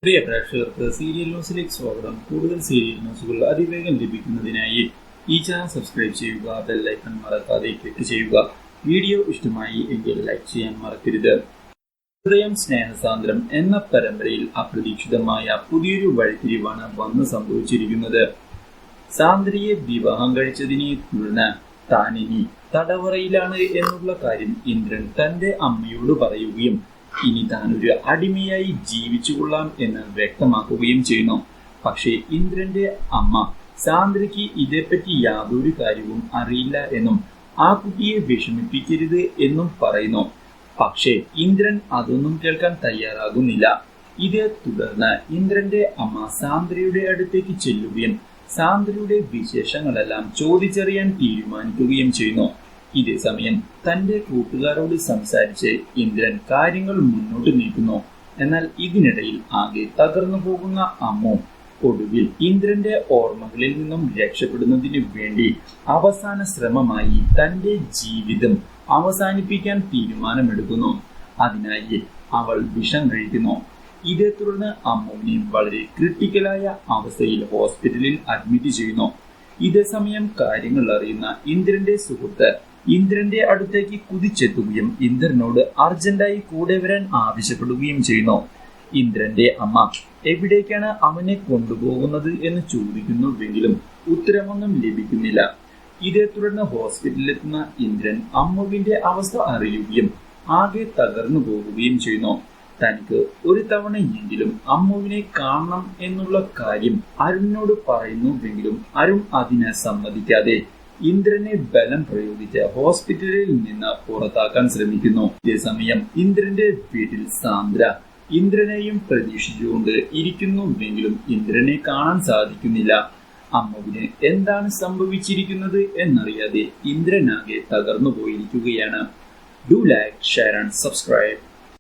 പ്രിയ പ്രേക്ഷകർക്ക് സീരിയൽ ന്യൂസിലേക്ക് സ്വാഗതം. കൂടുതൽ സീരിയൽ ന്യൂസുകൾ അതിവേഗം ലഭിക്കുന്നതിനായി ഈ ചാനൽ സബ്സ്ക്രൈബ് ചെയ്യുക, ബെൽ ഐക്കൺ മറക്കാതെ ക്ലിക്ക് ചെയ്യുക. വീഡിയോ ഇഷ്ടമായി എങ്കിൽ ലൈക്ക് ചെയ്യാൻ മറക്കരുത്. ഹൃദയം സ്നേഹസാന്ദ്രം എന്ന പരമ്പരയിൽ അപ്രതീക്ഷിതമായ പുതിയൊരു വഴിത്തിരിവാണ് വന്ന് സംഭവിച്ചിരിക്കുന്നത്. സാന്ദ്രയെ വിവാഹം കഴിച്ചതിനെ തുടർന്ന് താനിനി തടവറയിലാണ് എന്നുള്ള കാര്യം ഇന്ദ്രൻ തന്റെ അമ്മയോട് പറയുകയും ഇനി താനൊരു അടിമയായി ജീവിച്ചുകൊള്ളാം എന്ന് വ്യക്തമാക്കുകയും ചെയ്യുന്നു. പക്ഷേ ഇന്ദ്രന്റെ അമ്മ സാന്ദ്രയ്ക്ക് ഇതേപ്പറ്റി യാതൊരു കാര്യവും അറിയില്ല എന്നും ആ കുട്ടിയെ വിഷമിപ്പിക്കരുത് എന്നും പറയുന്നു. പക്ഷേ ഇന്ദ്രൻ അതൊന്നും കേൾക്കാൻ തയ്യാറാകുന്നില്ല. ഇതേ തുടർന്ന് ഇന്ദ്രന്റെ അമ്മ സാന്ദ്രയുടെ അടുത്തേക്ക് ചെല്ലുകയും സാന്ദ്രയുടെ വിശേഷങ്ങളെല്ലാം ചോദിച്ചറിയാൻ തീരുമാനിക്കുകയും ചെയ്യുന്നു. ഇതേ സമയം തന്റെ കൂട്ടുകാരോട് സംസാരിച്ച് ഇന്ദ്രൻ കാര്യങ്ങൾ മുന്നോട്ട് നീക്കുന്നു. എന്നാൽ ഇതിനിടയിൽ ആകെ തകർന്നു പോകുന്ന അമ്മു ഒടുവിൽ ഇന്ദ്രന്റെ ഓർമ്മകളിൽ നിന്നും രക്ഷപ്പെടുന്നതിന് വേണ്ടി അവസാന ശ്രമമായി തന്റെ ജീവിതം അവസാനിപ്പിക്കാൻ തീരുമാനമെടുക്കുന്നു. അതിനായി അവൾ വിഷം കഴിക്കുന്നു. ഇതേ തുടർന്ന് അമ്മുവിനെ വളരെ ക്രിട്ടിക്കലായ അവസ്ഥയിൽ ഹോസ്പിറ്റലിൽ അഡ്മിറ്റ് ചെയ്യുന്നു. ഇതേ സമയം കാര്യങ്ങൾ അറിയുന്ന ഇന്ദ്രന്റെ സുഹൃത്ത് ഇന്ദ്രന്റെ അടുത്തേക്ക് കുതിച്ചെത്തുകയും ഇന്ദ്രനോട് അർജന്റായി കൂടെ വരാൻ ആവശ്യപ്പെടുകയും ചെയ്യുന്നു. ഇന്ദ്രന്റെ അമ്മ എവിടേക്കാണ് അവനെ കൊണ്ടുപോകുന്നത് എന്ന് ചോദിക്കുന്നുവെങ്കിലും ഉത്തരമൊന്നും ലഭിക്കുന്നില്ല. ഇതേ തുടർന്ന് ഹോസ്പിറ്റലിലെത്തുന്ന ഇന്ദ്രൻ അമ്മുവിന്റെ അവസ്ഥ അറിയുകയും ആകെ തകർന്നു പോകുകയും ചെയ്യുന്നു. തനിക്ക് ഒരു തവണയെങ്കിലും അമ്മുവിനെ കാണണം എന്നുള്ള കാര്യം അരുണിനോട് പറയുന്നുവെങ്കിലും അരുൺ അതിനെ സമ്മതിക്കാതെ ഇന്ദ്രനെ ബലം പ്രയോഗിച്ച് ഹോസ്പിറ്റലിൽ നിന്ന് പുറത്താക്കാൻ ശ്രമിക്കുന്നു. ഇതേസമയം ഇന്ദ്രന്റെ വീട്ടിൽ സാന്ദ്ര ഇന്ദ്രനെയും പ്രതീക്ഷിച്ചുകൊണ്ട് ഇരിക്കുന്നുവെങ്കിലും ഇന്ദ്രനെ കാണാൻ സാധിക്കുന്നില്ല. അമ്മുവിന് എന്താണ് സംഭവിച്ചിരിക്കുന്നത് എന്നറിയാതെ ഇന്ദ്രനാകെ തകർന്നു പോയിരിക്കുകയാണ്. Do like, share and subscribe.